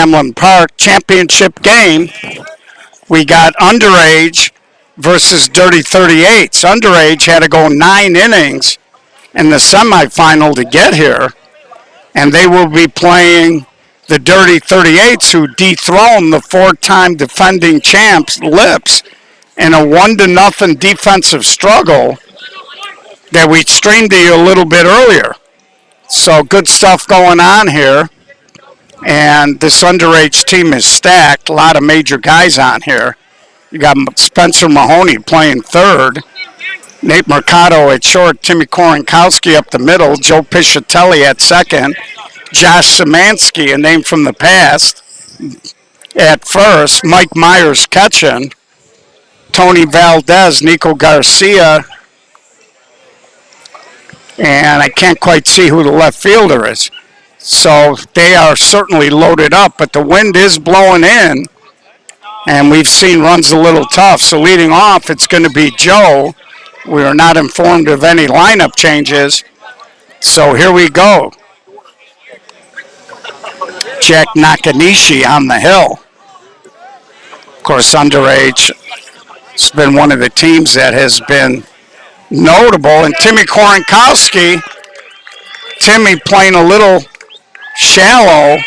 Hamlin Park championship game. We got Underage versus Dirty 38s. Underage had to go 9 innings in the semifinal to get here, and they will be playing the Dirty 38s, who dethroned the 4-time defending champs, Lips, in a 1-0 defensive struggle that we streamed to you a little bit earlier. So good stuff going on here. And this Underage team is stacked. A lot of major guys on here. You got Spencer Mahoney playing third. Nate Mercado at short. Timmy Korenkowski up the middle. Joe Piscitelli at second. Josh Szymanski, a name from the past, at first. Mike Myers catching. Tony Valdez, Nico Garcia. And I can't quite see who the left fielder is. So they are certainly loaded up, but the wind is blowing in, and we've seen runs a little tough. So leading off, it's going to be Joe. We are not informed of any lineup changes. So here we go. Jack Nakanishi on the hill. Of course, Underage has been one of the teams that has been notable. And Timmy Korenkowski, Timmy playing a little shallow,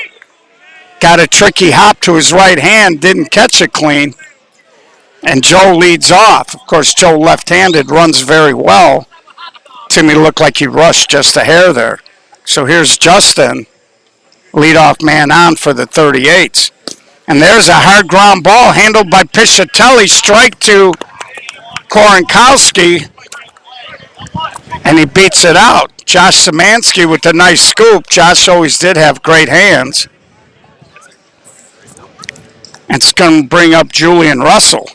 got a tricky hop to his right hand, didn't catch it clean, and Joe leads off. Of course, Joe left-handed, runs very well. Timmy looked like he rushed just a hair there. So here's Justin, leadoff man on for the 38s. And there's a hard ground ball handled by Piscitelli, strike to Korenkowski, and he beats it out. Josh Szymanski with the nice scoop. Josh always did have great hands. And it's going to bring up Julian Russell.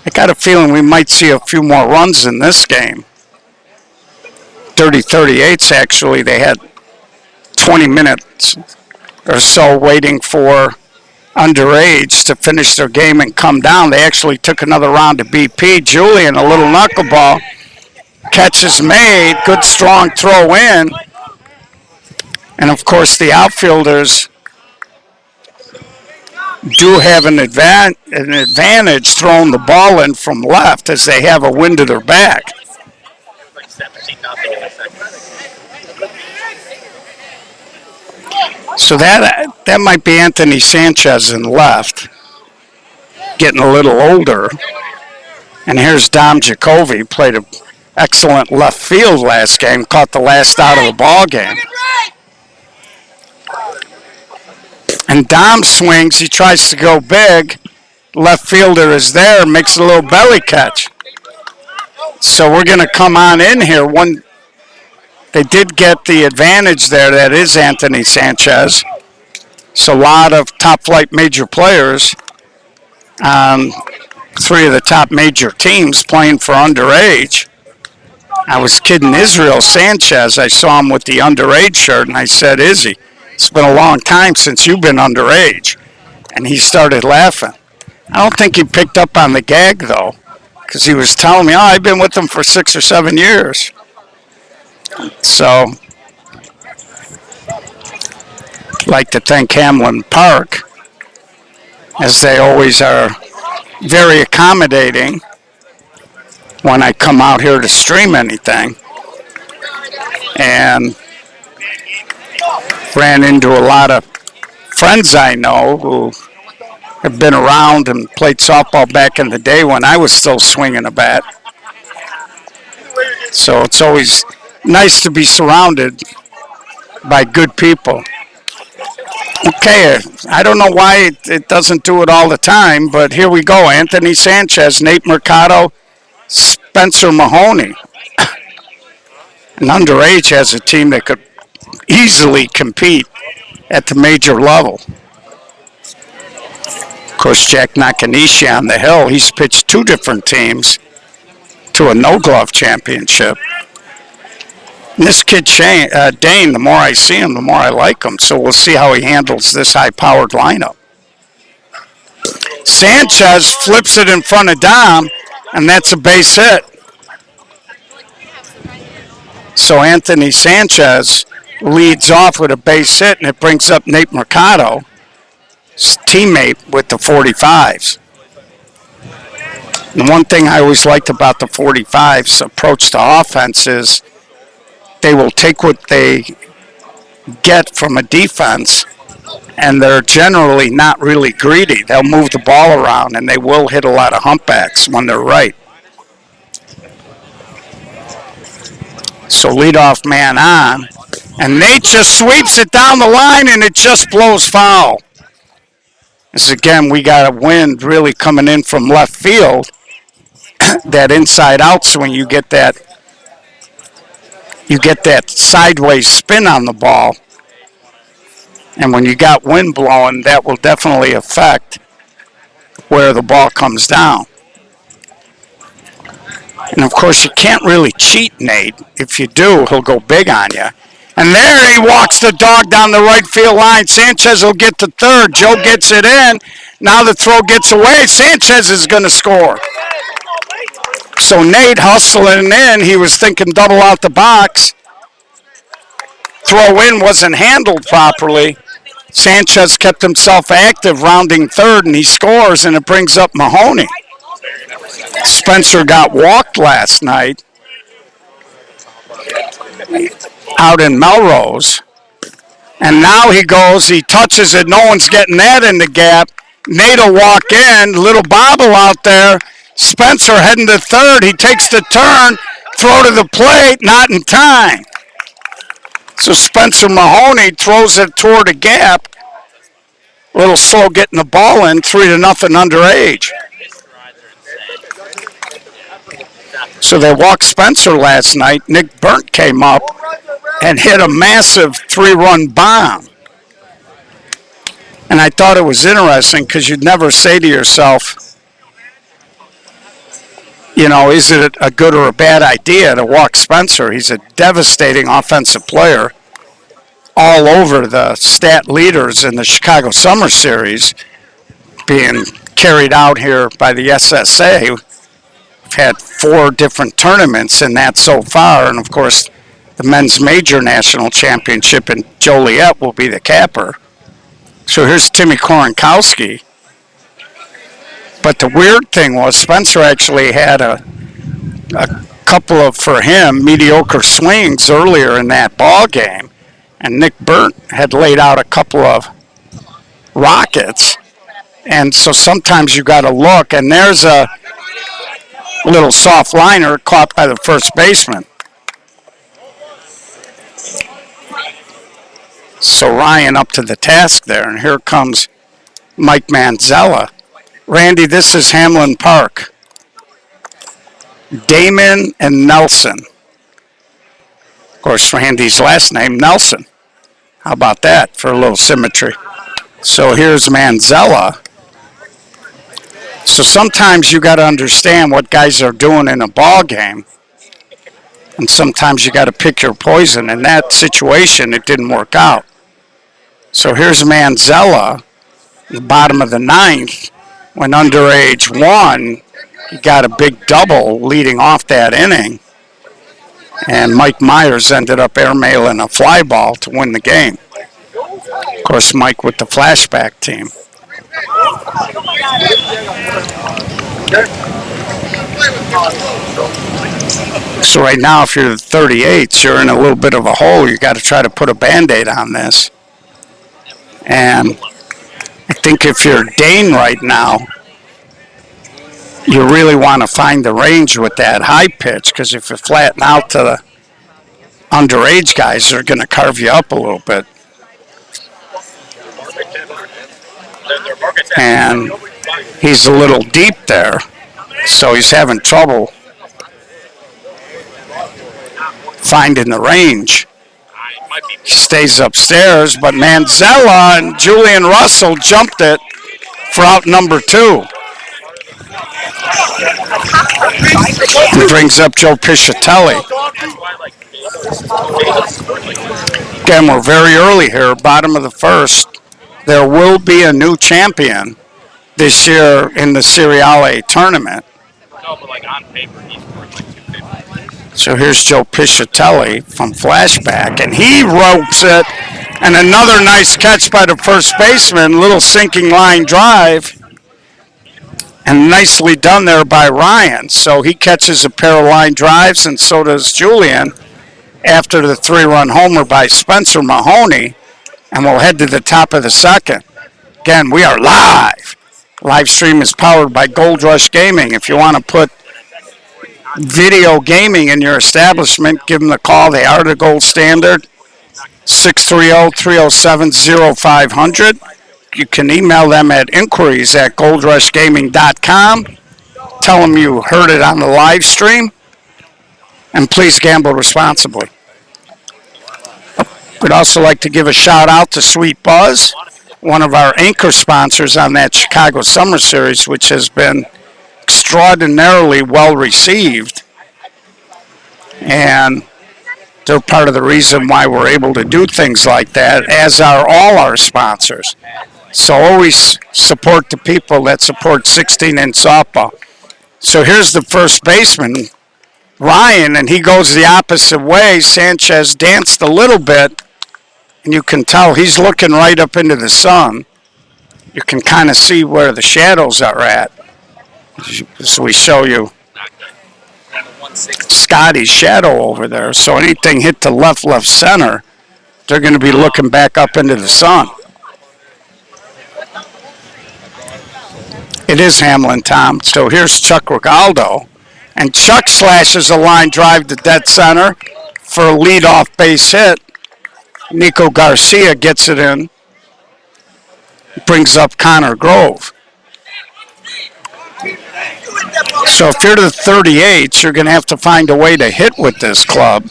I got a feeling we might see a few more runs in this game. Dirty 38s, actually, they had 20 minutes or so waiting for Underage to finish their game and come down. They actually took another round of BP. Julian, a little knuckleball. Catch is made. Good strong throw in. And of course the outfielders do have an advantage throwing the ball in from left, as they have a wind to their back. So that might be Anthony Sanchez in left, getting a little older. And here's Dom Jacoby, played an excellent left field last game, caught the last out of the ball game. And Dom swings, he tries to go big. Left fielder is there, makes a little belly catch. So we're going to come on in here. They did get the advantage there. That is Anthony Sanchez. So a lot of top-flight major players on 3 of the top major teams playing for Underage. I was kidding Israel Sanchez. I saw him with the Underage shirt, and I said, Izzy, it's been a long time since you've been underage. And he started laughing. I don't think he picked up on the gag, though, because he was telling me, I've been with him for 6 or 7 years. So, I'd like to thank Hamlin Park, as they always are very accommodating when I come out here to stream anything. And ran into a lot of friends I know who have been around and played softball back in the day when I was still swinging a bat. So it's always nice to be surrounded by good people. Okay, I don't know why it doesn't do it all the time, but here we go. Anthony Sanchez, Nate Mercado, Spencer Mahoney. And Underage has a team that could easily compete at the major level. Of course, Jack Nakanishi on the hill, he's pitched 2 different teams to a no-glove championship. And this kid, Dane, the more I see him, the more I like him. So we'll see how he handles this high-powered lineup. Sanchez flips it in front of Dom, and that's a base hit. So Anthony Sanchez leads off with a base hit, and it brings up Nate Mercado, his teammate with the 45s. And one thing I always liked about the 45s' approach to offense is they will take what they get from a defense, and they're generally not really greedy. They'll move the ball around, and they will hit a lot of humpbacks when they're right. So leadoff man on, and Nate just sweeps it down the line, and it just blows foul. This again, we got a wind really coming in from left field. That inside-out swing, you get that sideways spin on the ball. And when you got wind blowing, that will definitely affect where the ball comes down. And of course, you can't really cheat Nate. If you do, he'll go big on you. And there he walks the dog down the right field line. Sanchez will get to third. Joe gets it in. Now the throw gets away. Sanchez is going to score. So Nate hustling in. He was thinking double out the box. Throw in wasn't handled properly. Sanchez kept himself active, rounding third, and he scores, and it brings up Mahoney. Spencer got walked last night out in Melrose. And now he goes, he touches it, no one's getting that in the gap. Nate will walk in, little bobble out there. Spencer heading to third, he takes the turn, throw to the plate, not in time. So Spencer Mahoney throws it toward a gap. A little slow getting the ball in, 3-0 underage. So they walked Spencer last night. Nick Burnt came up and hit a massive 3-run bomb. And I thought it was interesting because you'd never say to yourself, you know, is it a good or a bad idea to walk Spencer? He's a devastating offensive player, all over the stat leaders in the Chicago Summer Series, being carried out here by the SSA. We've had 4 different tournaments in that so far, and of course the men's major national championship in Joliet will be the capper. So here's Timmy Koronkowski. But the weird thing was Spencer actually had a couple of, for him, mediocre swings earlier in that ball game. And Nick Burnt had laid out a couple of rockets. And so sometimes you got to look, and there's a little soft liner caught by the first baseman. So Ryan up to the task there, and here comes Mike Manzella. Randy, this is Hamlin Park. Damon and Nelson. Of course, Randy's last name, Nelson. How about that for a little symmetry? So here's Manzella. So sometimes you got to understand what guys are doing in a ball game, and sometimes you got to pick your poison. In that situation, it didn't work out. So here's Manzella, the bottom of the 9th, when underage won. He got a big double leading off that inning. And Mike Myers ended up airmailing a fly ball to win the game. Of course, Mike with the flashback team. So right now, if you're the 38s, you're in a little bit of a hole. You got to try to put a Band-Aid on this. And I think if you're Dane right now, you really want to find the range with that high pitch, because if you flatten out to the underage guys, they're going to carve you up a little bit. And he's a little deep there, so he's having trouble finding the range. He stays upstairs, but Manzella and Julian Russell jumped it for out number 2. He brings up Joe Piscitelli. Again, we're very early here, bottom of the 1st. There will be a new champion this year in the Ceriale tournament. No, but like on paper, he's worth like 250. So here's Joe Piscitelli from flashback, and he ropes it. And another nice catch by the first baseman, little sinking line drive. And nicely done there by Ryan. So he catches a pair of line drives, and so does Julian after the 3-run homer by Spencer Mahoney. And we'll head to the top of the second. Again, we are live. Live stream is powered by Gold Rush Gaming. If you want to put video gaming in your establishment, give them a call. They are the gold standard. 630-307-0500. You can email them at inquiries@goldrushgaming.com. Tell them you heard it on the live stream. And please gamble responsibly. We'd also like to give a shout out to Sweet Buzz, one of our anchor sponsors on that Chicago Summer Series, which has been extraordinarily well received. And they're part of the reason why we're able to do things like that, as are all our sponsors. So always support the people that support 16-inch softball. So here's the first baseman, Ryan, and he goes the opposite way. Sanchez danced a little bit, and you can tell he's looking right up into the sun. You can kind of see where the shadows are at. So we show you Scotty's shadow over there. So anything hit to left, center, they're going to be looking back up into the sun. It is Hamlin, Tom. So here's Chuck Rigaldo. And Chuck slashes a line drive to dead center for a leadoff base hit. Nico Garcia gets it in. Brings up Connor Grove. So if you're the 38s, you're going to have to find a way to hit with this club.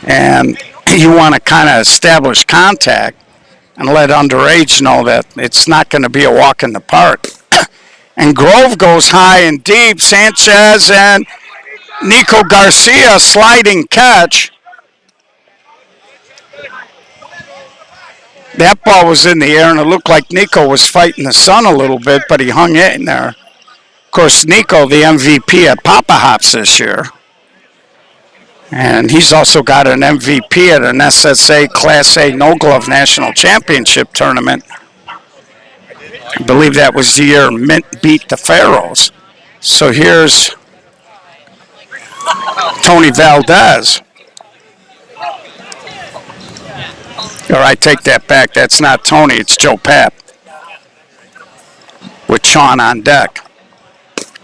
And you want to kind of establish contact and let underage know that it's not going to be a walk in the park. And Grove goes high and deep. Sanchez and Nico Garcia sliding catch. That ball was in the air, and it looked like Nico was fighting the sun a little bit, but he hung in there. Of course, Nico, the MVP at Papa Hops this year. And he's also got an MVP at an SSA Class A No Glove National Championship tournament. I believe that was the year Mint beat the Pharaohs. So here's Tony Valdez. Or I take that back. That's not Tony. It's Joe Papp with Sean on deck.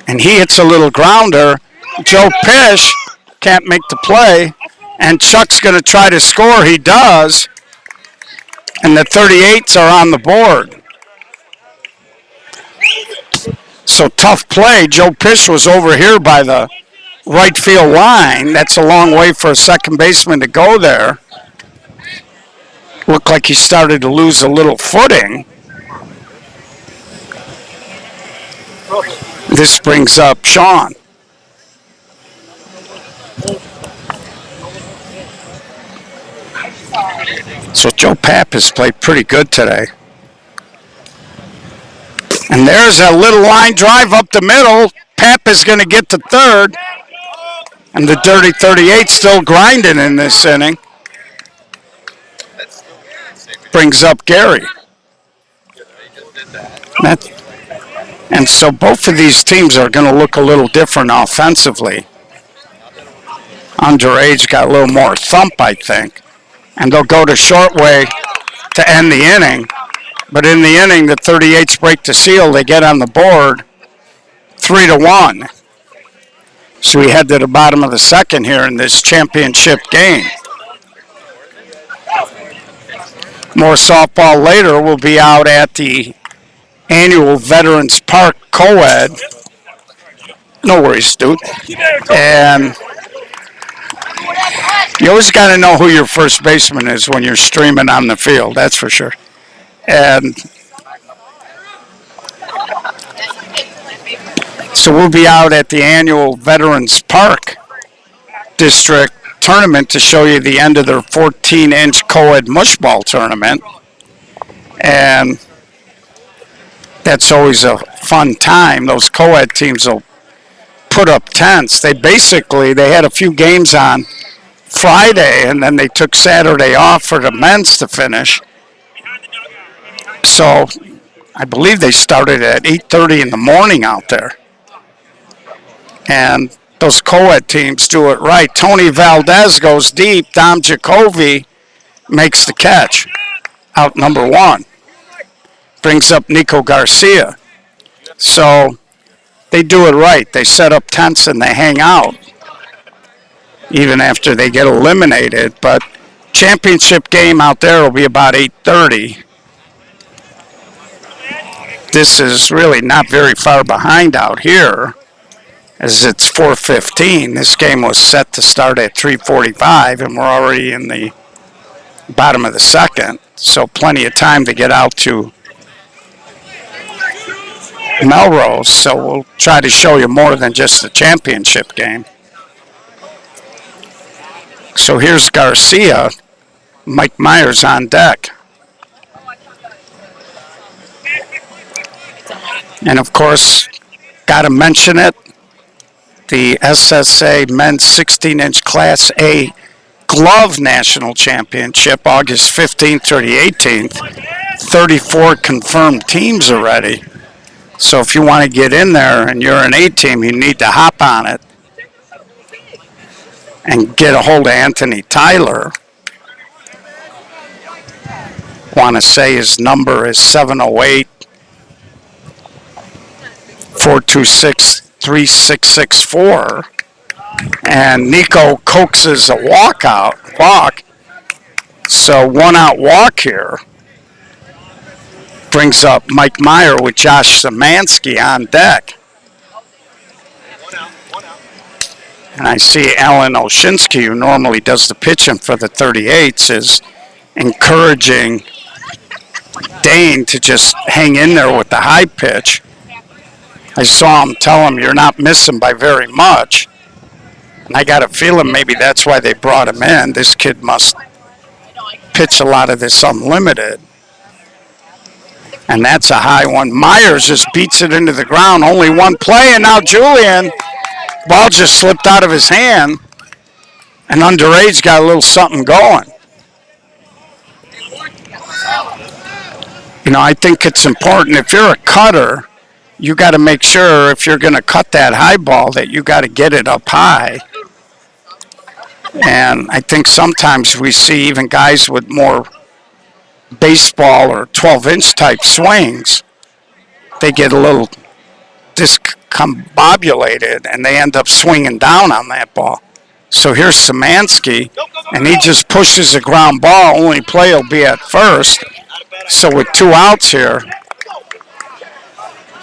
And he hits a little grounder. Joe Pish can't make the play. And Chuck's going to try to score. He does. And the 38s are on the board. So tough play. Joe Pish was over here by the right field line. That's a long way for a second baseman to go there. Looked like he started to lose a little footing. This brings up Sean. So Joe Papp has played pretty good today. And there's a little line drive up the middle. Papp is going to get to third. And the dirty 38 still grinding in this inning. Brings up Gary. And so both of these teams are going to look a little different offensively. Underage got a little more thump, I think. And they'll go to short way to end the inning. But in the inning, the 38s break the seal. They get on the board 3-1. So we head to the bottom of the second here in this championship game. More softball later. We'll be out at the annual Veterans Park Co-Ed. No worries, dude. And you always got to know who your first baseman is when you're streaming on the field. That's for sure. And so we'll be out at the annual Veterans Park District tournament to show you the end of their 14-inch co-ed mushball tournament. And that's always a fun time. Those co-ed teams will put up tenths. They had a few games on Friday, and then they took Saturday off for the men's to finish. So I believe they started at 8:30 in the morning out there. And those co-ed teams do it right. Tony Valdez goes deep. Dom Jacoby makes the catch out number one. Brings up Nico Garcia. So they do it right. They set up tents and they hang out even after they get eliminated. But championship game out there will be about 8:30. This is really not very far behind out here, as it's 4:15. This game was set to start at 3:45, and we're already in the bottom of the second. So plenty of time to get out to Melrose. So we'll try to show you more than just the championship game. So here's Garcia. Mike Myers on deck. And of course, got to mention it, the SSA Men's 16-inch Class A Glove National Championship, August 15th through the 18th. 34 confirmed teams already. So if you want to get in there and you're an A team, you need to hop on it and get a hold of Anthony Tyler. Want to say his number is 708-426-3664. And Nico coaxes a walk. So one out walk here brings up Mike Meyer with Josh Szymanski on deck. And I see Alan Oshinsky, who normally does the pitching for the 38s, is encouraging Dane to just hang in there with the high pitch. I saw him tell him, you're not missing by very much. And I got a feeling maybe that's why they brought him in. This kid must pitch a lot of this unlimited. And that's a high one. Myers just beats it into the ground. Only one play, and now Julian. Ball just slipped out of his hand. And Underage got a little something going. You know, I think it's important. If you're a cutter, you got to make sure if you're going to cut that high ball that you got to get it up high. And I think sometimes we see even guys with more baseball or 12-inch type swings, they get a little discombobulated and they end up swinging down on that ball. So here's Szymanski, and he just pushes a ground ball. Only play will be at first. So with two outs here,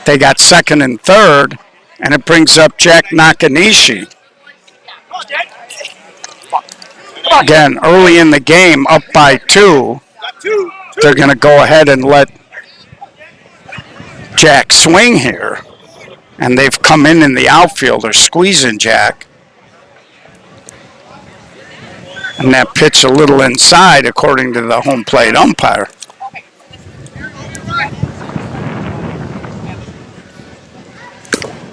they got second and third, and it brings up Jack Nakanishi. Again, early in the game, up by 2. They're going to go ahead and let Jack swing here. And they've come in the outfield. They're squeezing Jack. And that pitch a little inside, according to the home plate umpire.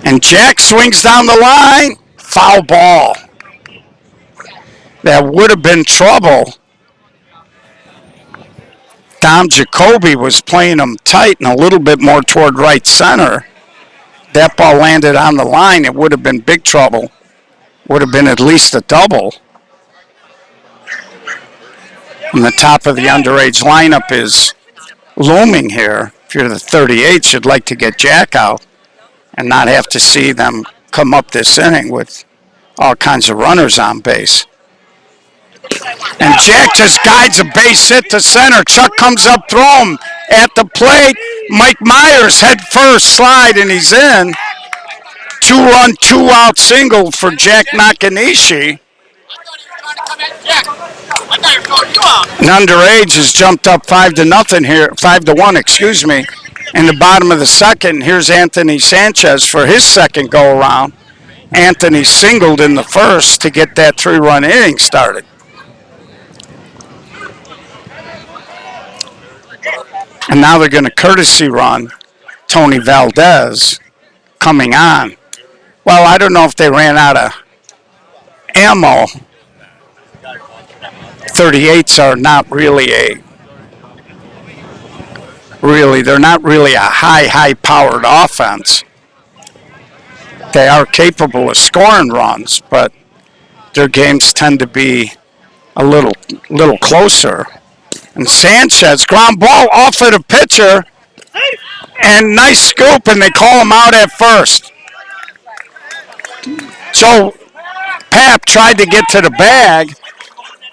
And Jack swings down the line. Foul ball. That would have been trouble. Dom Jacoby was playing him tight and a little bit more toward right center. That ball landed on the line. It would have been big trouble. Would have been at least a double. And the top of the underage lineup is looming here. If you're the 38s, you'd like to get Jack out and not have to see them come up this inning with all kinds of runners on base. And Jack just guides a base hit to center. Chuck comes up, throw him at the plate. Mike Myers head first slide, and he's in. 2-run, 2-out single for Jack Nakanishi. And Underage has jumped up 5-0 here, 5-1, excuse me. In the bottom of the second, here's Anthony Sanchez for his second go-around. Anthony singled in the first to get that 3-run inning started. And now they're going to courtesy run Tony Valdez coming on. Well, I don't know if they ran out of ammo. 38s are not they're not really a high powered offense. They are capable of scoring runs, but their games tend to be a little closer. And Sanchez, ground ball off of the pitcher, and nice scoop, and they call him out at first. So Pap tried to get to the bag,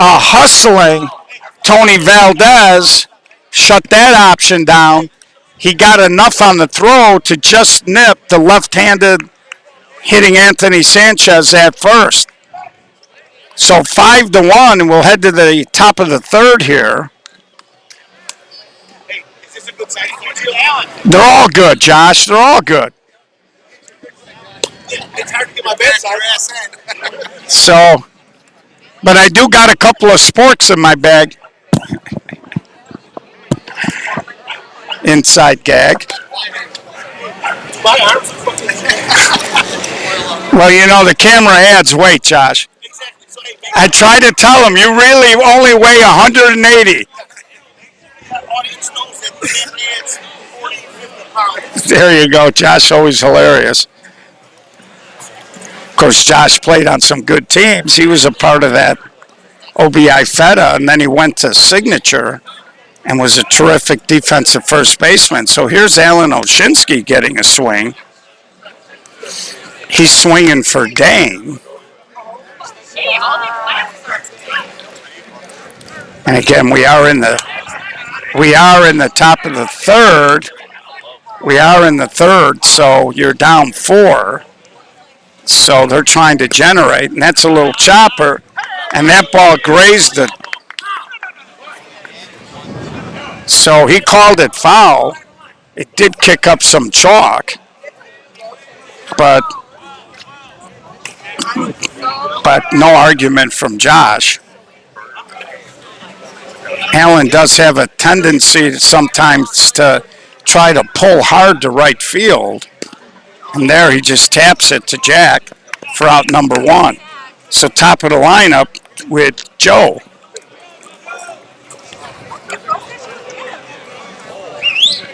hustling Tony Valdez, shut that option down. He got enough on the throw to just nip the left-handed hitting Anthony Sanchez at first. So 5-1, and we'll head to the top of the third here. They're all good, Josh. They're all good. It's hard to get my bedside. So, but I do got a couple of sporks in my bag. Inside gag. My arms are Well, you know, the camera adds weight, Josh. exactly. So, I try to tell them, you really only weigh 180. audience knows that the man adds 40, 50 pounds. There you go, Josh, always hilarious. Of course, Josh played on some good teams. He was a part of that OBI Feta, and then he went to Signature and was a terrific defensive first baseman. So here's Alan Oshinsky getting a swing. He's swinging for Dane. And again, we are in the top of the third. We are in the third, so you're down 4. So they're trying to generate, and that's a little chopper, and that ball grazed it. So he called it foul. It did kick up some chalk, but no argument from Josh. Allen does have a tendency sometimes to try to pull hard to right field, and there he just taps it to Jack for out number 1. So top of the lineup with Joe.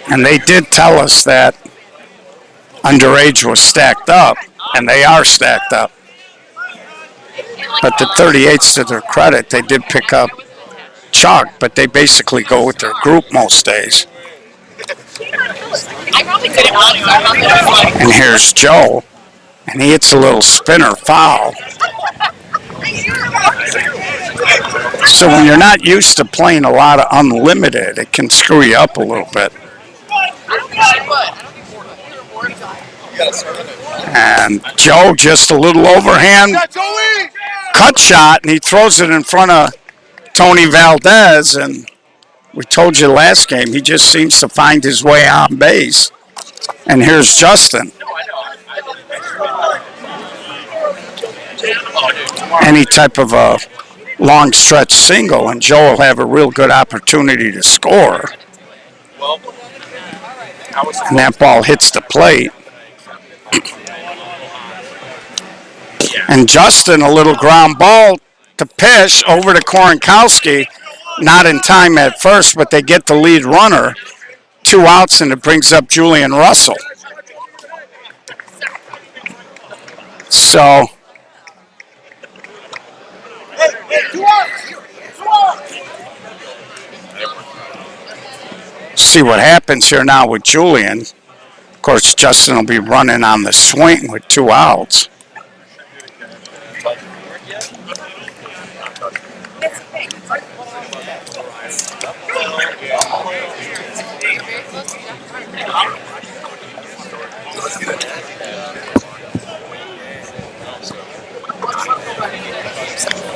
And they did tell us that underage was stacked up, and they are stacked up. But the 38s, to their credit, they did pick up chalk, but they basically go with their group most days. And here's Joe, and he hits a little spinner foul. So when you're not used to playing a lot of unlimited, it can screw you up a little bit. And Joe just a little overhand cut shot, and he throws it in front of Tony Valdez, and we told you last game, he just seems to find his way on base. And here's Justin. Any type of a long stretch single, and Joe will have a real good opportunity to score. And that ball hits the plate. And Justin, a little ground ball to Pish over to Korenkowski. Not in time at first, but they get the lead runner. 2 outs, and it brings up Julian Russell. So, see what happens here now with Julian. Of course, Justin will be running on the swing with 2 outs.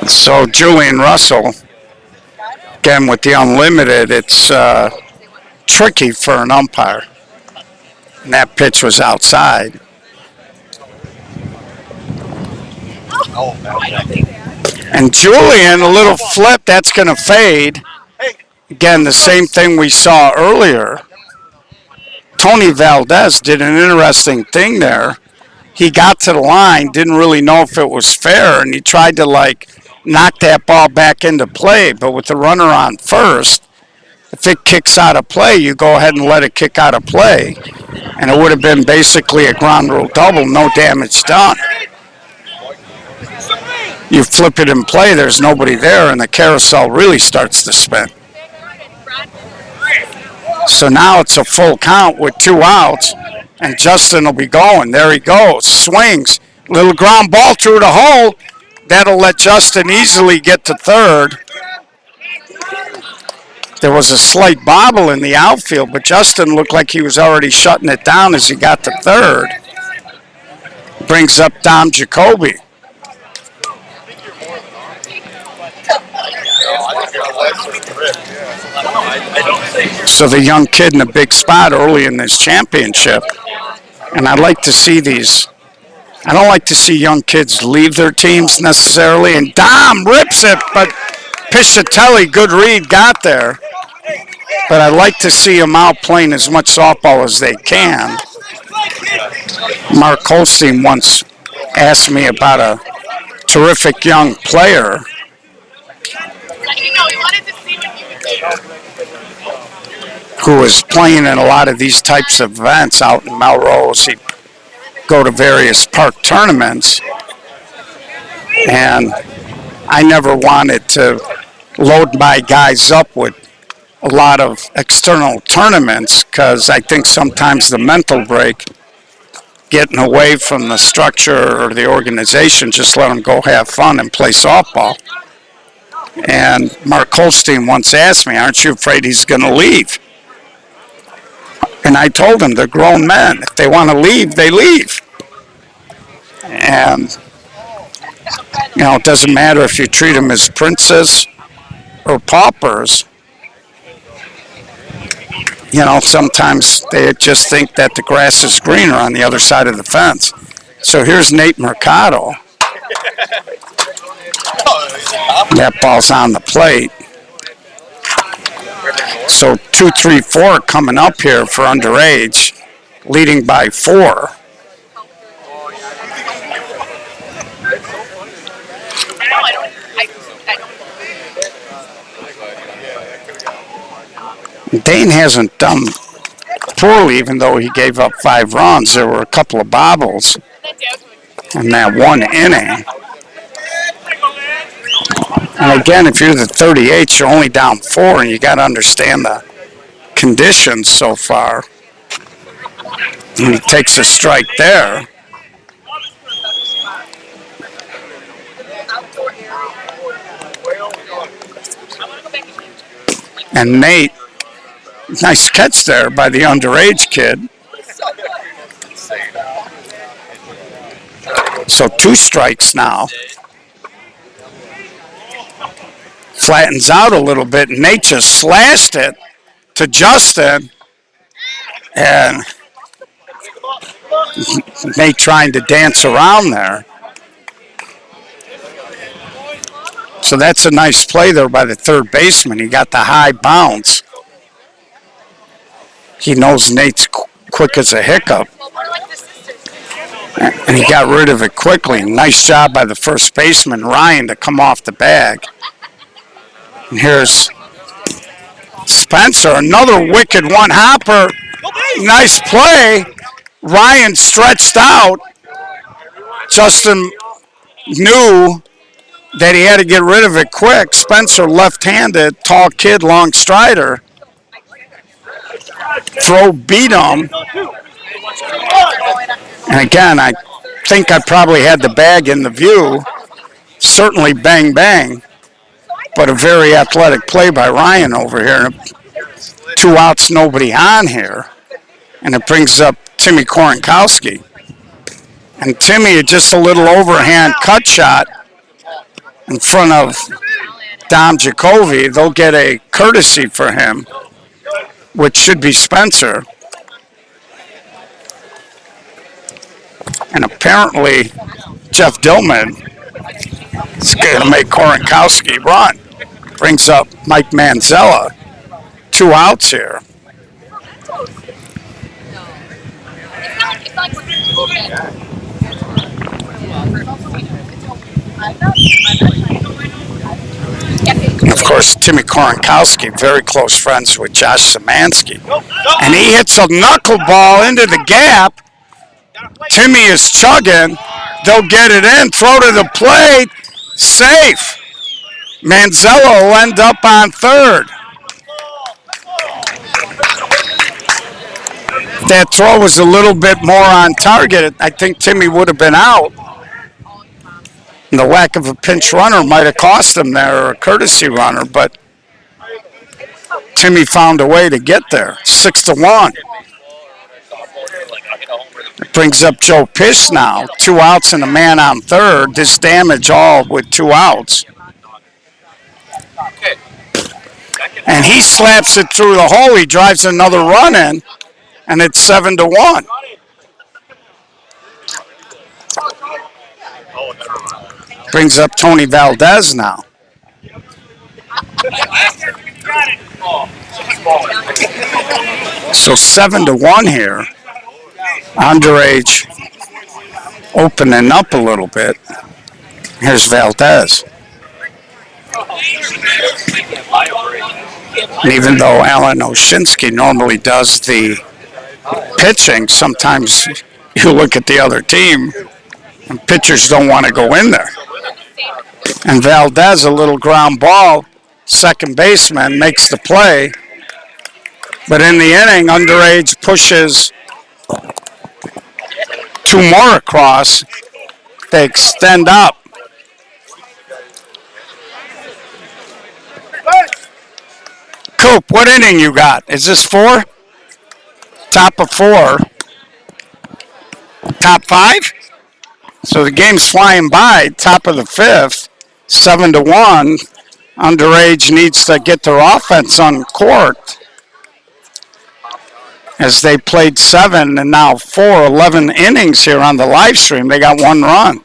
So Julian Russell, again with the unlimited, it's tricky for an umpire. And that pitch was outside. And Julian, a little flip, that's going to fade. Again, the same thing we saw earlier. Tony Valdez did an interesting thing there. he got to the line, didn't really know if it was fair, and he tried to knock that ball back into play. But with the runner on first, if it kicks out of play, you go ahead and let it kick out of play, and it would have been basically a ground rule double, no damage done. You flip it in play, there's nobody there, and the carousel really starts to spin. So now it's a full count with 2 outs, and Justin will be going. There he goes, swings, little ground ball through the hole. That'll let Justin easily get to third. There was a slight bobble in the outfield, but Justin looked like he was already shutting it down as he got to third. Brings up Dom Jacoby. So the young kid in a big spot early in this championship. And I like to see these. I don't like to see young kids leave their teams necessarily. And Dom rips it, but Piscitelli, good read, got there. But I like to see them out playing as much softball as they can. Mark Holstein once asked me about a terrific young player who was playing in a lot of these types of events out in Melrose. He'd go to various park tournaments, and I never wanted to load my guys up with a lot of external tournaments because I think sometimes the mental break, getting away from the structure or the organization, just let them go have fun and play softball. And Mark Holstein once asked me, aren't you afraid he's going to leave? And I told him, they're grown men. If they want to leave, they leave. And, it doesn't matter if you treat them as princes or paupers. Sometimes they just think that the grass is greener on the other side of the fence. So here's Nate Mercado. That ball's on the plate. So 2-3-4 coming up here for underage, leading by 4. Dane hasn't done poorly, even though he gave up 5 runs. There were a couple of bobbles in that one inning. And again, if you're the 38, you're only down 4, and you got to understand the conditions so far. And he takes a strike there. And Nate, nice catch there by the underage kid. So 2 strikes now. Flattens out a little bit. Nate just slashed it to Justin. And Nate trying to dance around there. So that's a nice play there by the third baseman. He got the high bounce. He knows Nate's quick as a hiccup. And he got rid of it quickly. Nice job by the first baseman, Ryan, to come off the bag. And here's Spencer, another wicked one-hopper. Nice play. Ryan stretched out. Justin knew that he had to get rid of it quick. Spencer, left-handed, tall kid, long strider. Throw beat him. And again, I think I probably had the bag in the view. Certainly bang, bang. But a very athletic play by Ryan over here. 2 outs, nobody on here. And it brings up Timmy Korenkowski. And Timmy, just a little overhand cut shot in front of Dom Jacoby. They'll get a courtesy for him, which should be Spencer. And apparently, Jeff Dillman is going to make Korenkowski run. Brings up Mike Manzella. 2 outs here. Of course, Timmy Koronkowski, very close friends with Josh Szymanski. And he hits a knuckleball into the gap. Timmy is chugging. They'll get it in. Throw to the plate. Safe. Manzello will end up on third. If that throw was a little bit more on target, I think Timmy would have been out. And the lack of a pinch runner might have cost him there, or a courtesy runner, but Timmy found a way to get there. 6-1. It brings up Joe Pish now. 2 outs and a man on third. This damage all with 2 outs. And he slaps it through the hole. He drives another run in, and it's 7-1. Brings up Tony Valdez now. So 7-1 here. Underage opening up a little bit. Here's Valdez. And even though Alan Oshinsky normally does the pitching, sometimes you look at the other team and pitchers don't want to go in there. And Valdez, a little ground ball, second baseman, makes the play. But in the inning, Underage pushes 2 more across. They extend up. Coop, what inning you got? Is this 4? Top of 4. Top 5? So the game's flying by. Top of the 5th. 7-1. Underage needs to get their offense on court, as they played 7 and now 4, 11 innings here on the live stream. They got 1 run.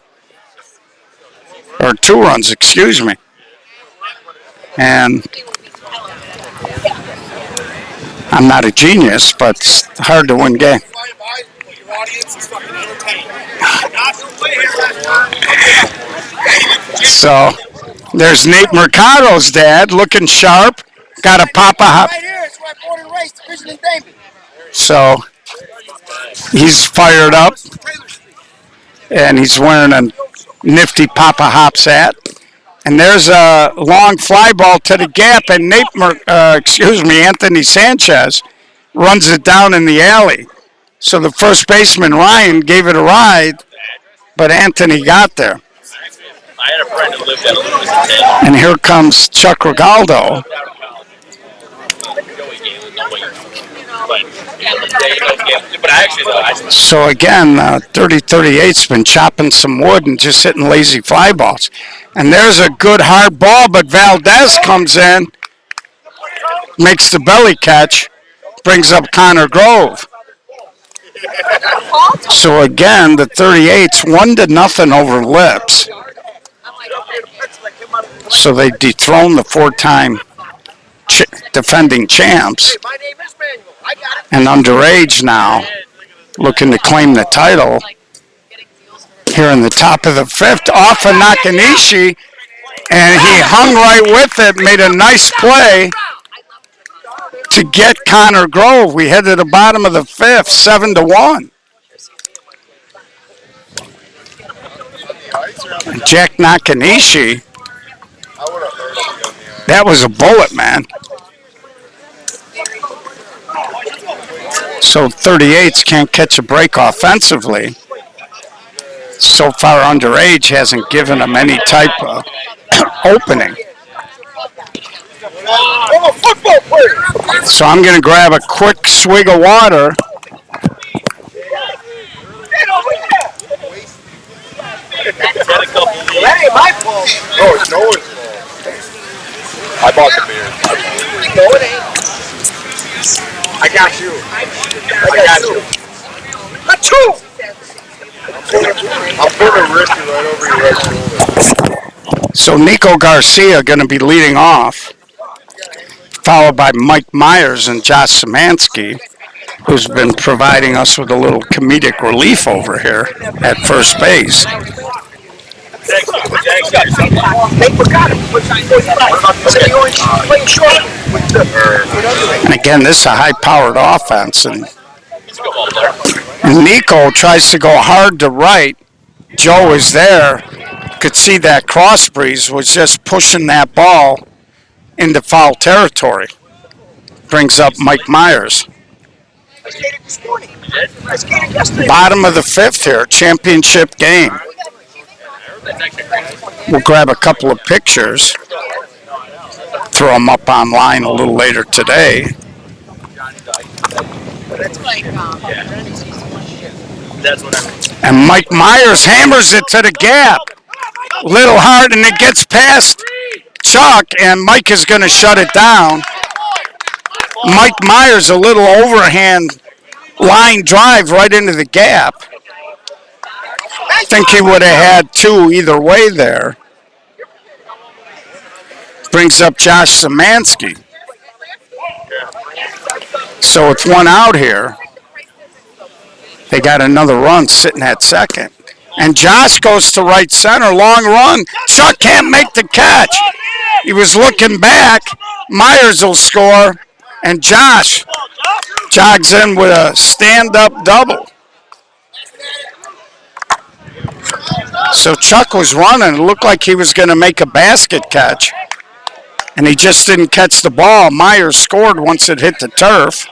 Or 2 runs, excuse me. And I'm not a genius, but it's hard to win game. So there's Nate Mercado's dad, looking sharp. Got a Papa Hop. So he's fired up, and he's wearing a nifty Papa Hops hat. And there's a long fly ball to the gap, and Anthony Sanchez runs it down in the alley. So the first baseman, Ryan, gave it a ride, but Anthony got there. I had a friend who lived at Lewis. And here comes Chuck Regaldo. So again, 30-38's been chopping some wood and just hitting lazy fly balls. And there's a good hard ball, but Valdez comes in, makes the belly catch, brings up Connor Grove. So again, the 38's 1-0 over Lips. So they dethrone the 4-time defending champs. And Underage now looking to claim the title here in the top of the 5th off of Nakanishi, and he hung right with it, made a nice play to get Connor Grove. We head to the bottom of the 5th, 7-1. Jack Nakanishi, that was a bullet, man. So 38s can't catch a break offensively. So far, Underage hasn't given them any type of opening. So I'm going to grab a quick swig of water. That ain't my fault. No, it's no one's fault. I bought the beer. No, it ain't. I got you. I got you. Achoo! I'm putting a wrist right over your right shoulder. So Nico Garcia going to be leading off, followed by Mike Myers and Josh Szymanski, who's been providing us with a little comedic relief over here at first base. They forgot him. So they only playing short And again, this is a high-powered offense. And Nico tries to go hard to right. Joe is there. Could see that cross breeze was just pushing that ball into foul territory. Brings up Mike Myers. Bottom of the fifth here, championship game. We'll grab a couple of pictures, throw them up online a little later today. And Mike Myers hammers it to the gap. Little hard, and it gets past Chuck, and Mike is going to shut it down. Mike Myers, a little overhand line drive right into the gap. I think he would have had two either way there. Brings up Josh Szymanski. So it's one out here. They got another run sitting at second. And Josh goes to right center, long run. Chuck can't make the catch. He was looking back. Myers will score, and Josh jogs in with a stand-up double. So Chuck was running. It looked like he was going to make a basket catch, and he just didn't catch the ball. Myers scored once it hit the turf.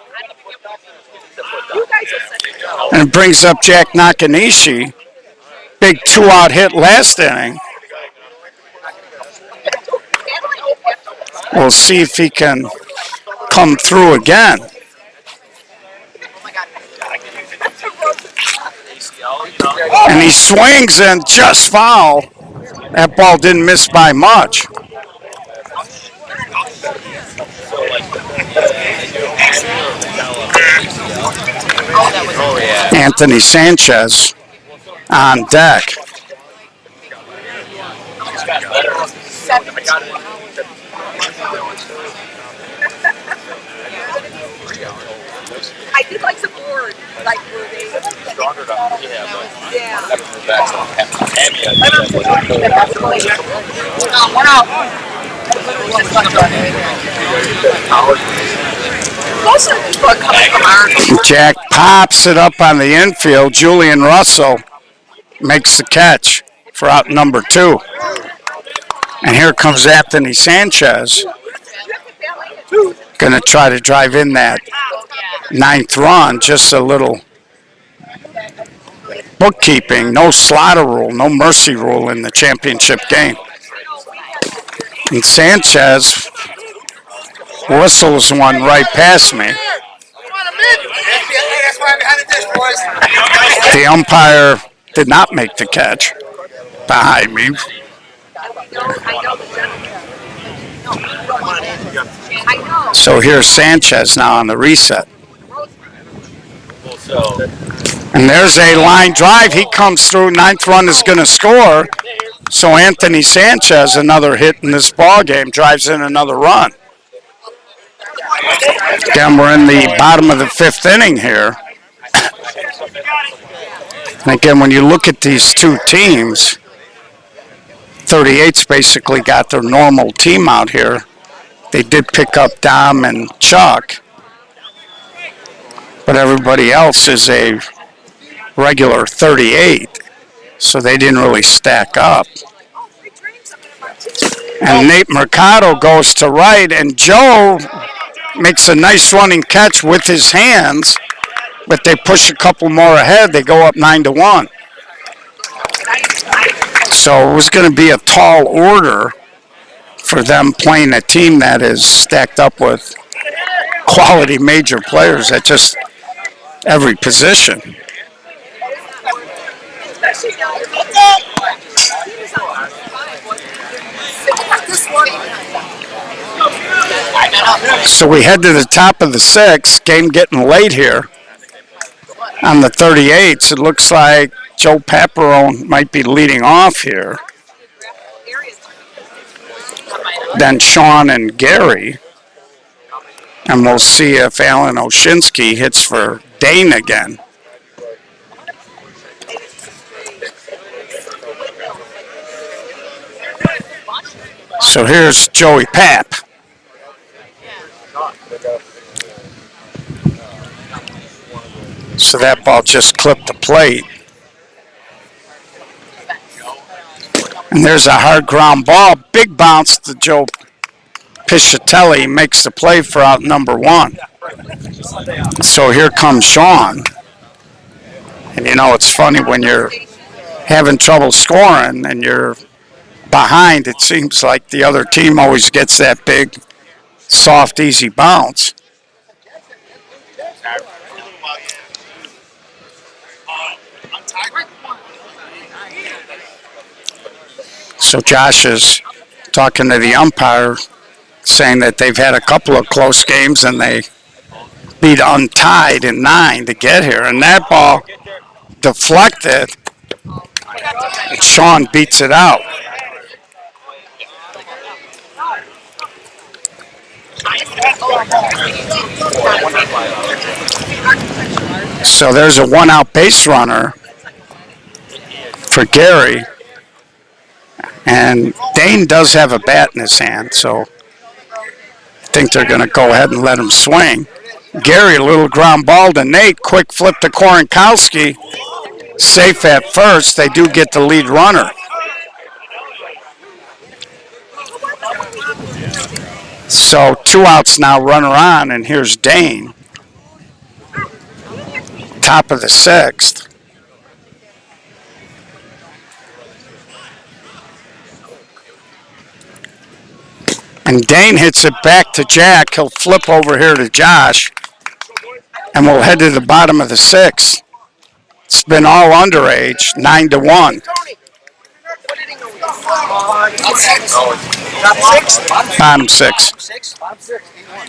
And it brings up Jack Nakanishi. Big two-out hit last inning. We'll see if he can come through again. And he swings and just foul. That ball didn't miss by much. Anthony Sanchez on deck. I did like the board, like where they one out. Most of the people are coming from our Jack pops it up on the infield. Julian Russell makes the catch for out number two. And here comes Anthony Sanchez. Going to try to drive in that ninth run. Just a little bookkeeping. No slaughter rule, no mercy rule in the championship game. And Sanchez whistles one right past me. The umpire did not make the catch behind me. So here's Sanchez now on the reset. And there's a line drive. He comes through. Ninth run is going to score. So Anthony Sanchez, another hit in this ball game, drives in another run. Again, we're in the bottom of the fifth inning here. And again, when you look at these two teams, 38's basically got their normal team out here. They did pick up Dom and Chuck, but everybody else is a regular 38, so they didn't really stack up. And Nate Mercado goes to right, and Joe makes a nice running catch with his hands, but they push a couple more ahead. They go up 9-1. So it was going to be a tall order for them playing a team that is stacked up with quality major players at just every position. So we head to the top of the sixth. Game getting late here. On the 38s, it looks like Joe Paparone might be leading off here. Then Sean and Gary. And we'll see if Alan Oshinsky hits for Dane again. So here's Joey Papp. So that ball just clipped the plate. And there's a hard ground ball. Big bounce to Joe Piscitelli. Makes the play for out number one. So here comes Sean. And you know, it's funny when you're having trouble scoring and you're behind, it seems like the other team always gets that big, soft, easy bounce. So Josh is talking to the umpire, saying that they've had a couple of close games and they beat Untied in 9 to get here. And that ball deflected, and Sean beats it out. So there's a one-out base runner for Gary. And Dane does have a bat in his hand, so I think they're going to go ahead and let him swing. Gary, a little ground ball to Nate. Quick flip to Korenkowski. Safe at first. They do get the lead runner. So 2 outs now, runner on, and here's Dane. Top of the 6th. And Dane hits it back to Jack. He'll flip over here to Josh. And we'll head to the bottom of the 6th. It's been all underage, 9-1. Bottom 6.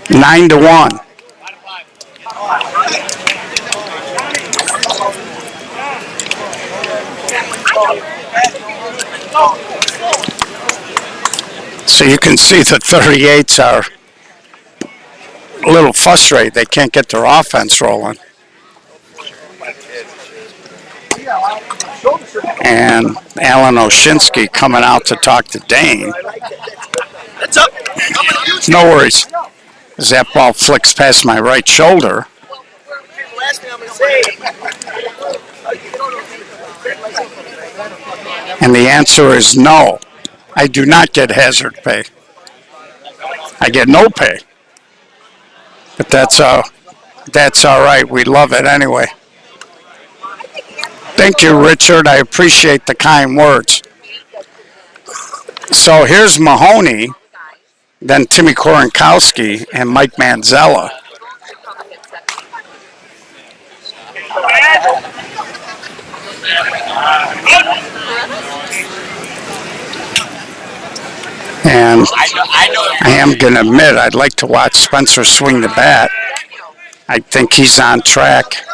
9-1. So you can see the 38s are a little frustrated. They can't get their offense rolling. And Alan Oshinsky coming out to talk to Dane. No worries. As that ball flicks past my right shoulder. And the answer is no. I do not get hazard pay. I get no pay. But that's all right. We love it anyway. Thank you, Richard. I appreciate the kind words. So here's Mahoney, then Timmy Korenkowski, and Mike Manzella. And I am going to admit, I'd like to watch Spencer swing the bat. I think he's on track.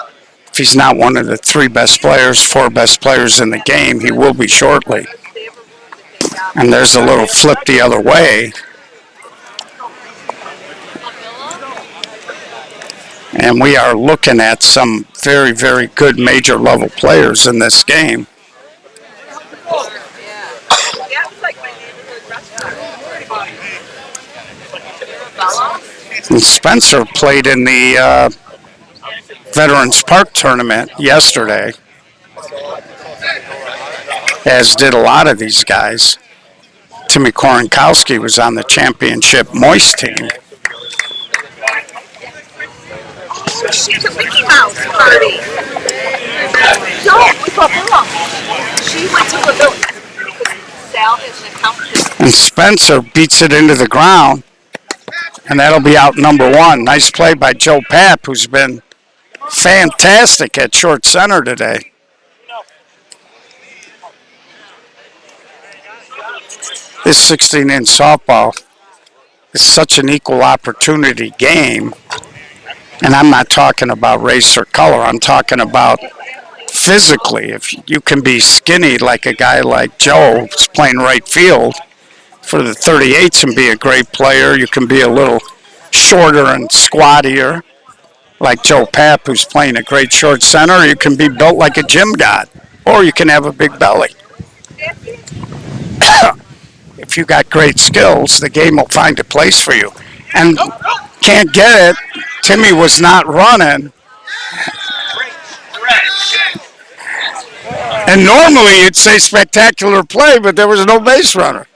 If he's not one of the 3 best players, 4 best players in the game, he will be shortly. And there's a little flip the other way. And we are looking at some very, very good major level players in this game. And Spencer played in the Veterans Park tournament yesterday, as did a lot of these guys. Timmy Korenkowski was on the championship Moist team. She's a Mickey Mouse party. No, we got wrong. She went to the village. Sal is an accountant. And Spencer beats it into the ground, and that'll be out number 1. Nice play by Joe Papp, who's been fantastic at short center today. This 16-inch softball is such an equal opportunity game. And I'm not talking about race or color. I'm talking about physically. If you can be skinny like a guy like Joe who's playing right field for the 38s and be a great player, you can be a little shorter and squattier like Joe Papp, who's playing a great short center. You can be built like a gym god, or you can have a big belly. If if you got great skills, the game will find a place for you. And can't get it. Timmy was not running. And normally you'd say spectacular play, but there was no base runner.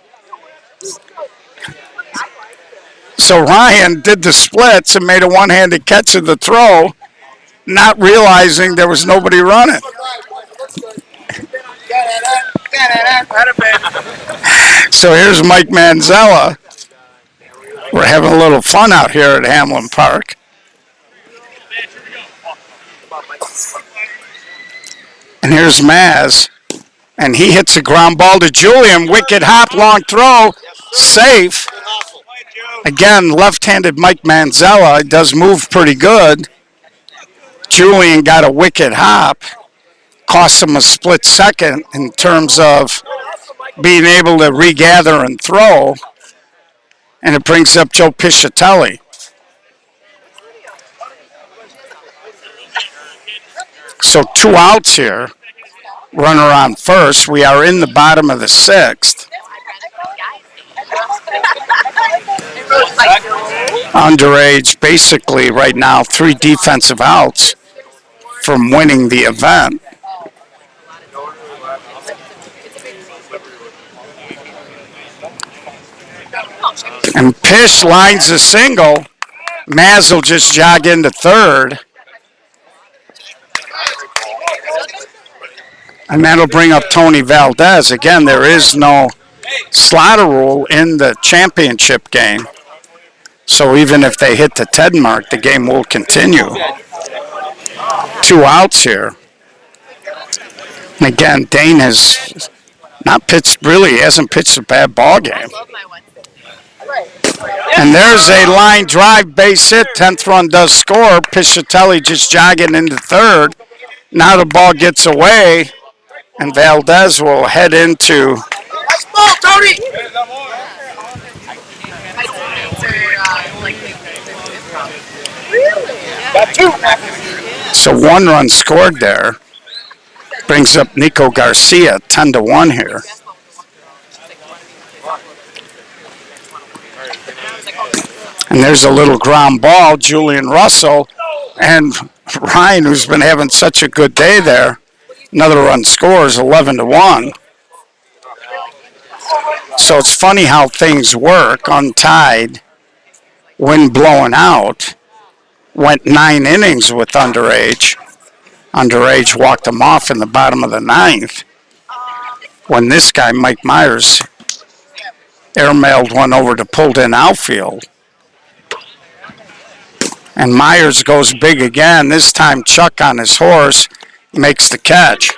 So Ryan did the splits and made a one-handed catch of the throw, not realizing there was nobody running. So here's Mike Manzella. We're having a little fun out here at Hamlin Park. And here's Maz. And he hits a ground ball to Julian. Wicked hop, long throw. Safe. Again, left-handed Mike Manzella does move pretty good. Julian got a wicked hop. Cost him a split second in terms of being able to regather and throw. And it brings up Joe Piscitelli. So 2 outs here. Runner on first. We are in the bottom of the 6th. Underage, basically right now, 3 defensive outs from winning the event. And Pish lines a single. Maz will just jog into third. And that'll bring up Tony Valdez. Again, there is no slaughter rule in the championship game. So even if they hit the 10 mark, the game will continue. 2 outs here. And again, Dane has not pitched, really, he hasn't pitched a bad ball game. And there's a line drive base hit. 10th run does score. Piscitelli just jogging into third. Now the ball gets away, and Valdez will head into. Nice ball, Tony! Got 2. So 1 run scored there. Brings up Nico Garcia, 10-1 here. And there's a little ground ball, Julian Russell, and Ryan, who's been having such a good day there. Another run scores, 11-1. So it's funny how things work. Untied, wind blowing out. Went 9 innings with Underage. Underage walked him off in the bottom of the 9th. When this guy, Mike Myers, airmailed one over to pulled in outfield. And Myers goes big again. This time Chuck on his horse makes the catch.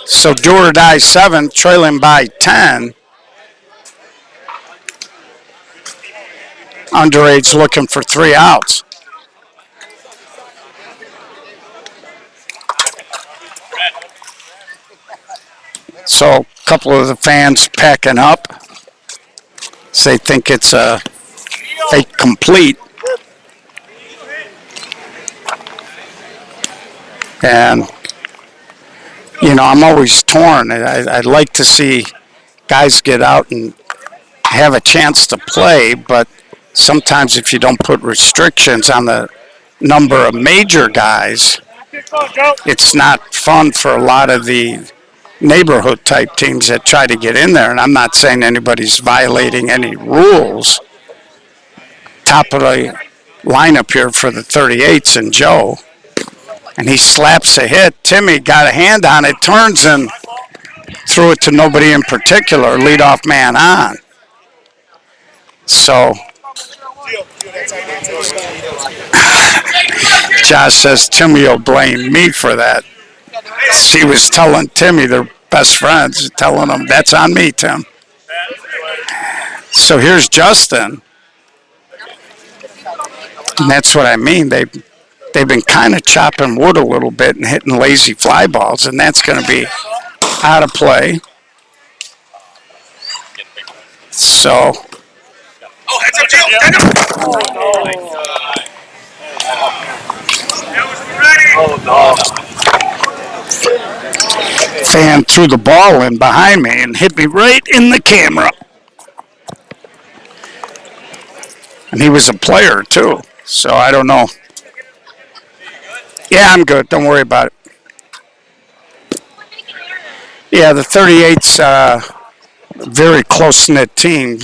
So do or die 7th, trailing by 10. Underage looking for 3 outs. So a couple of the fans packing up. They think it's a fake complete. And, you know, I'm always torn. I'd like to see guys get out and have a chance to play, but sometimes if you don't put restrictions on the number of major guys, it's not fun for a lot of the neighborhood type teams that try to get in there. And I'm not saying anybody's violating any rules. Top of the lineup here for the 38s and Joe. And he slaps a hit. Timmy got a hand on it, turns and threw it to nobody in particular, leadoff man on. So Josh says Timmy will blame me for that. She was telling Timmy they're best friends, telling him, that's on me, Tim. So here's Justin. And that's what I mean. They've been kind of chopping wood a little bit and hitting lazy fly balls, and that's going to be out of play. So. Fan threw the ball in behind me and hit me right in the camera. And he was a player, too. So I don't know. Yeah, I'm good. Don't worry about it. Yeah, the 38's a very close-knit team.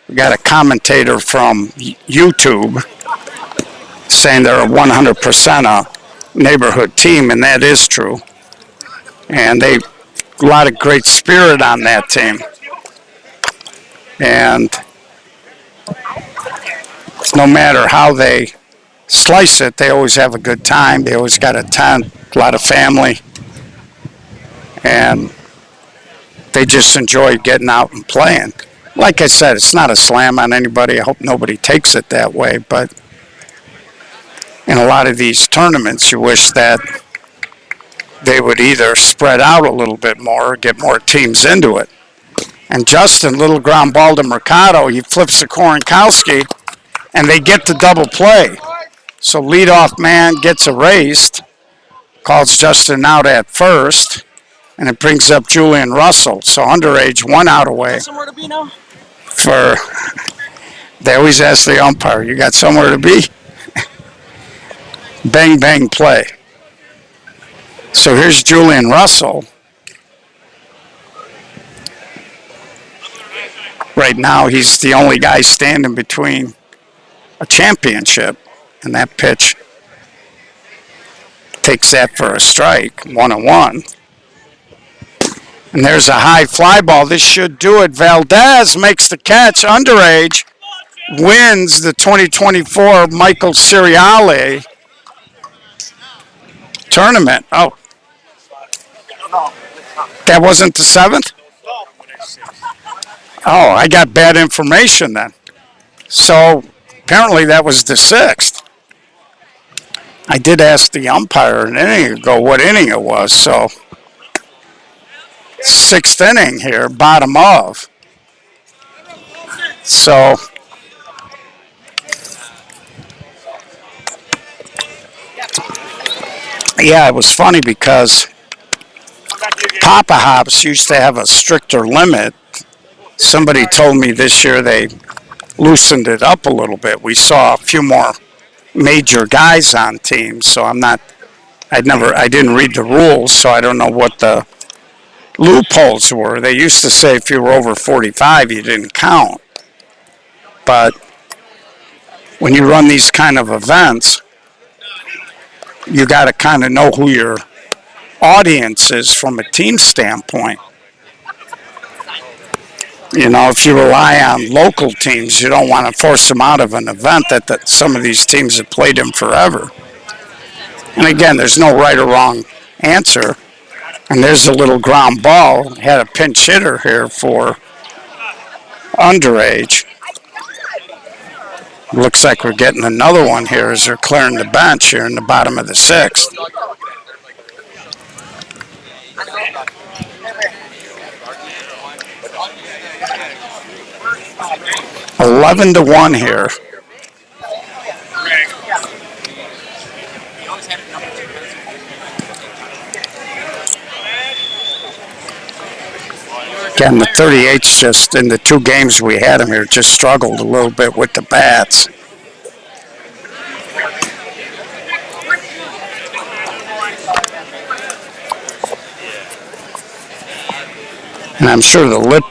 We got a commentator from YouTube saying they're a 100% a neighborhood team, and that is true. And they a lot of great spirit on that team. And no matter how they slice it, they always have a good time. They always got a tent, a lot of family. And they just enjoy getting out and playing. Like I said, it's not a slam on anybody. I hope nobody takes it that way. But in a lot of these tournaments, you wish that they would either spread out a little bit more or get more teams into it. And Justin, little ground ball to Mercado, he flips to Koronkowski, and they get the double play. So leadoff man gets erased, calls Justin out at first, and it brings up Julian Russell. So underage, 1 out away. Somewhere to be now? For they always ask the umpire, you got somewhere to be? Bang, bang, play. So here's Julian Russell. Right now, he's the only guy standing between a championship, and that pitch takes that for a strike, 1-1. And there's a high fly ball. This should do it. Valdez makes the catch. Underage wins the 2024 Michael Ceriale tournament. Oh, that wasn't the 7th? Oh, I got bad information then. So apparently that was the 6th. I did ask the umpire an inning ago what inning it was, so 6th inning here, bottom of. So yeah, it was funny because Papa Hops used to have a stricter limit. Somebody told me this year they loosened it up a little bit. We saw a few more major guys on teams, so I didn't read the rules, so I don't know what the loopholes were. They used to say if you were over 45, you didn't count. But when you run these kind of events, you got to kind of know who your audience is from a team standpoint. You know, if you rely on local teams, you don't want to force them out of an event that some of these teams have played in forever. And again, there's no right or wrong answer. And there's a little ground ball. Had a pinch hitter here for underage. Looks like we're getting another one here as they're clearing the bench here in the bottom of the 6th. $11 to 1 here. Again, the 38's just, in the 2 games we had him here, just struggled a little bit with the bats. And I'm sure the Lip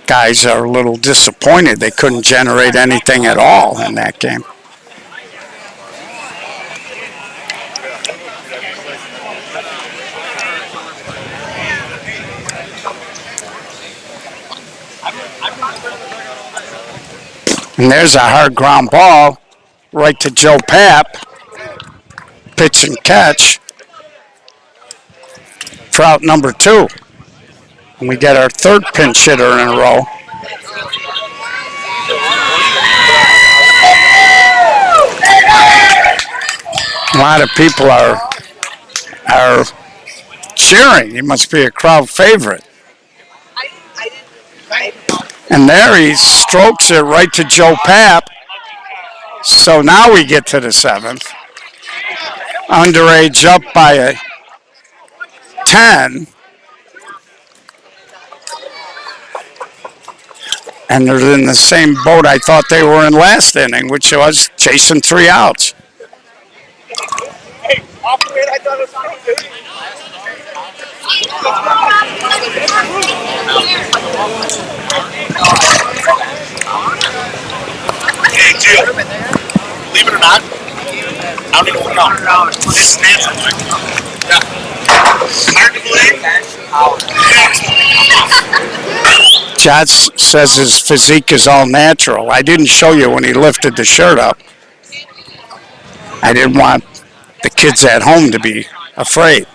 guys are a little disappointed they couldn't generate anything at all in that game. And there's a hard ground ball right to Joe Papp. Pitch and catch for out number 2. And we get our 3rd pinch hitter in a row. A lot of people are cheering. He must be a crowd favorite. And there he strokes it right to Joe Papp. So now we get to the 7th. Underage up by a 10. And they're in the same boat I thought they were in last inning, which was chasing 3 outs. Hey, off the way I thought it was coming, dude. Hey, Jill. Believe it or not, I don't even know. This is natural. Yeah. Hard to believe. Josh says his physique is all natural. I didn't show you when he lifted the shirt up. I didn't want the kids at home to be afraid.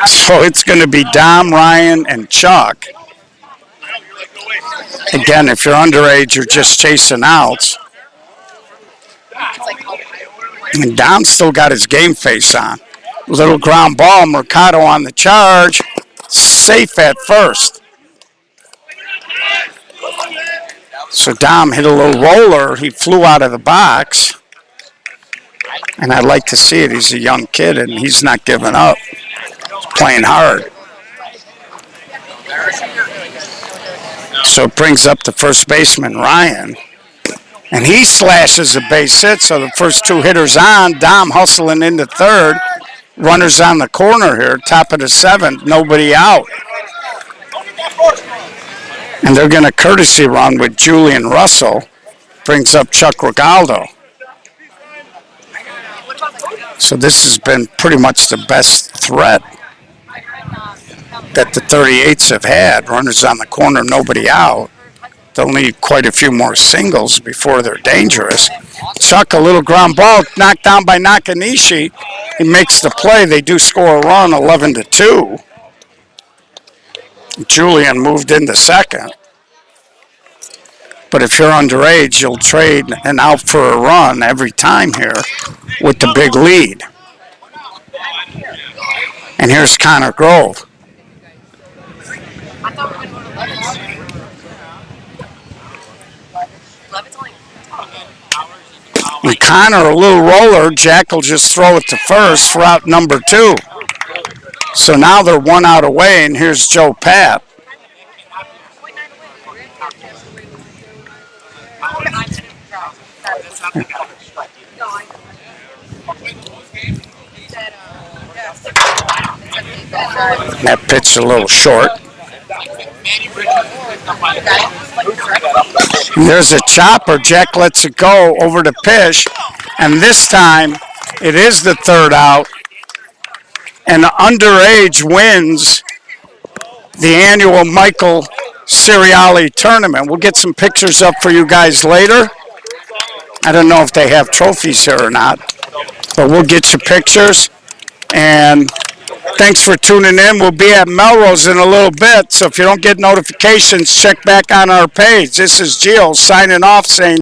So it's going to be Dom, Ryan, and Chuck. Again, if you're underage, you're just chasing outs. And Dom's still got his game face on. Little ground ball, Mercado on the charge. Safe at first. So Dom hit a little roller. He flew out of the box. And I'd like to see it. He's a young kid, and he's not giving up. He's playing hard. So it brings up the first baseman, Ryan. And he slashes a base hit, so the first 2 hitters on. Dom hustling into third. Runners on the corner here, top of the 7th, nobody out. And they're going to courtesy run with Julian Russell. Brings up Chuck Regaldo. So this has been pretty much the best threat that the 38s have had. Runners on the corner, nobody out. They'll need quite a few more singles before they're dangerous. Chuck, a little ground ball, knocked down by Nakanishi. He makes the play. They do score a run, 11-2. Julian moved into second. But if you're underage, you'll trade an out for a run every time here with the big lead. And here's Connor Grove. And Connor, a little roller. Jack will just throw it to first for out number 2. So now they're 1 out away, and here's Joe Papp. That pitch a little short. There's a chopper. Jack lets it go over the pitch. And this time, it is the 3rd out. And underage wins the annual Michael Ceriale tournament. We'll get some pictures up for you guys later. I don't know if they have trophies here or not. But we'll get you pictures. And thanks for tuning in. We'll be at Melrose in a little bit. So if you don't get notifications, check back on our page. This is Gio signing off saying